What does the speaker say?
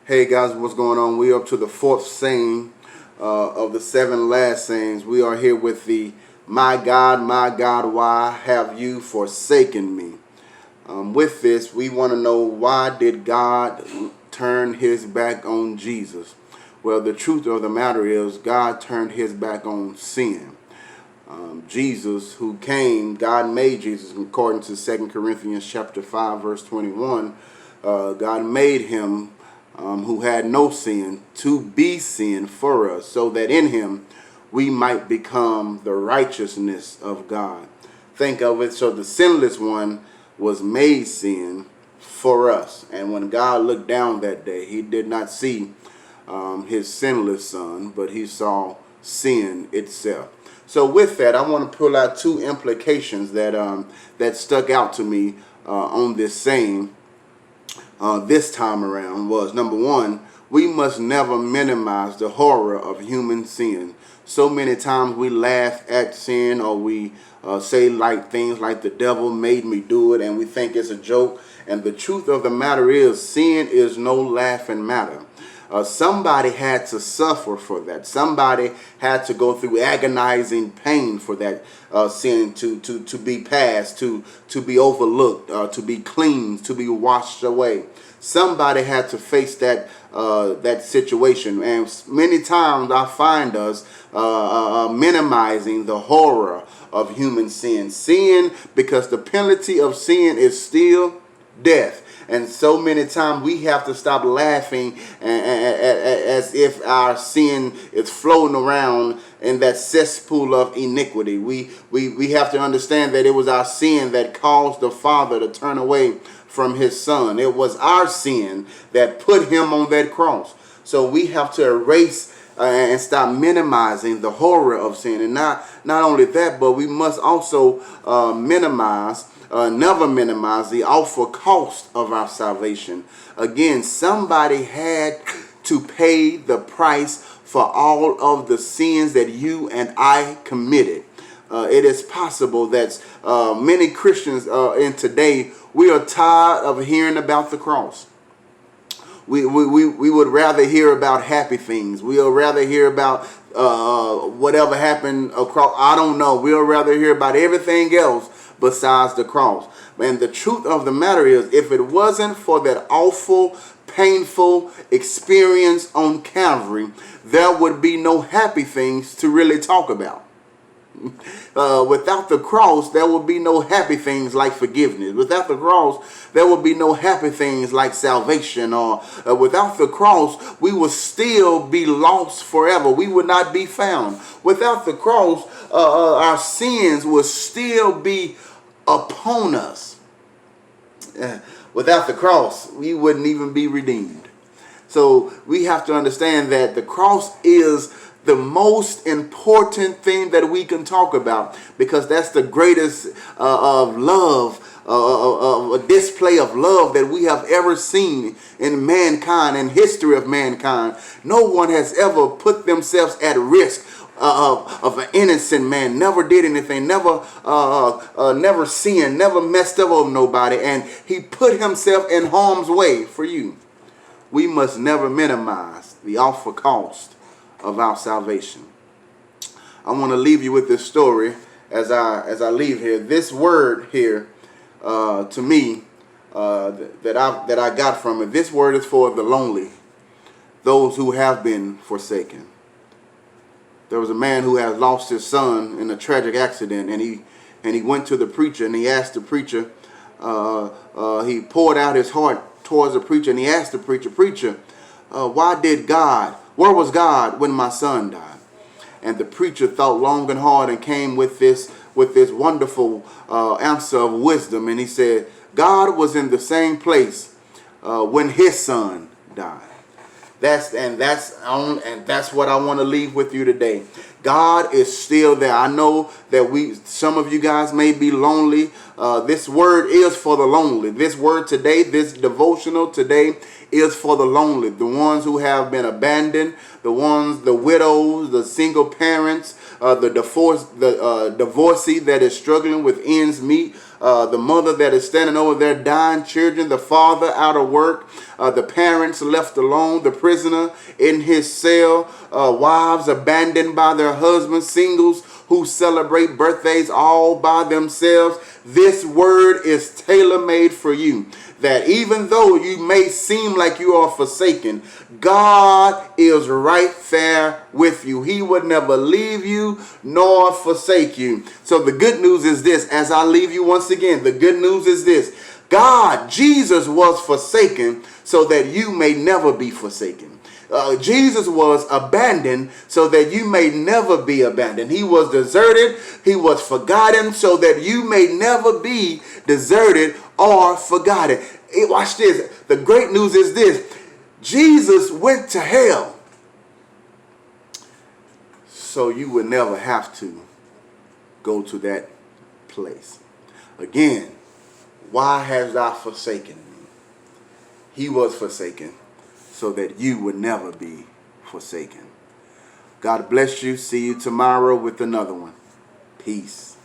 Hey guys, what's going on? We're up to the fourth saying of the seven last sayings. We are here with the my God, why have you forsaken me? With this, we want to know, why did God turn his back on Jesus? Well, the truth of the matter is, God turned his back on sin. Jesus, who came, God made Jesus, according to 2 Corinthians chapter 5, verse 21. God made him who had no sin to be sin for us, so that in him we might become the righteousness of God. Think of it. So the sinless one was made sin for us. And when God looked down that day, he did not see his sinless son, but he saw sin itself. So with that, I want to pull out two implications that stuck out to me on this saying this time around. Was number one, we must never minimize the horror of human sin. So many times we laugh at sin, or we say things like the devil made me do it, and we think it's a joke. And the truth of the matter is, sin is no laughing matter. Somebody had to suffer for that. Somebody had to go through agonizing pain for that sin to be passed, to be overlooked, to be cleansed, to be washed away. Somebody had to face that situation, and many times I find us minimizing the horror of human sin. Sin, because the penalty of sin is still death. And so many times we have to stop laughing as if our sin is floating around in that cesspool of iniquity. We have to understand that it was our sin that caused the Father to turn away from his Son. It was our sin that put him on that cross. So we have to erase and stop minimizing the horror of sin. And not only that, but we must also never minimize the awful cost of our salvation. Again, somebody had to pay the price for all of the sins that you and I committed. It is possible that many Christians in today, we are tired of hearing about the cross. We would rather hear about happy things. We would rather hear about whatever happened across. I don't know. We would rather hear about everything else besides the cross. And the truth of the matter is, if it wasn't for that awful, painful experience on Calvary, there would be no happy things to really talk about. Without the cross, there will be no happy things like forgiveness. Without the cross, there will be no happy things like salvation. Or without the cross, we will still be lost forever. We would not be found. Without the cross, our sins will still be upon us. Without the cross, we wouldn't even be redeemed. So we have to understand that the cross is the most important thing that we can talk about, because that's the greatest of love, a display of love that we have ever seen in mankind, in history of mankind. No one has ever put themselves at risk of an innocent man, never did anything, never sinned, never messed up on nobody, and he put himself in harm's way for you. We must never minimize the awful cost of our salvation. I want to leave you with this story as I leave here. This word here, to me, that I got from it. This word is for the lonely, those who have been forsaken. There was a man who had lost his son in a tragic accident, and he went to the preacher, and he asked the preacher. He poured out his heart towards the preacher, and he asked the preacher, where was God when my son died? And the preacher thought long and hard and came with this wonderful answer of wisdom. And he said, God was in the same place when his son died. That's what I want to leave with you today. God is still there. I know that some of you guys may be lonely. This word is for the lonely. This word today, this devotional today is for the lonely, the ones who have been abandoned, the widows, the single parents, the divorcee that is struggling with ends meet, the mother that is standing over their dying children, the father out of work, the parents left alone, the prisoner in his cell, wives abandoned by their husbands, singles who celebrate birthdays all by themselves. This word is tailor-made for you. That even though you may seem like you are forsaken, God is right there with you. He would never leave you nor forsake you. So the good news is this, as I leave you once again, the good news is this. Jesus was forsaken so that you may never be forsaken. Jesus was abandoned so that you may never be abandoned. He was deserted. He was forgotten so that you may never be deserted or forgotten. Watch this. The great news is this. Jesus went to hell so you would never have to go to that place. Again, why hast thou forsaken me? He was forsaken so that you would never be forsaken. God bless you. See you tomorrow with another one. Peace.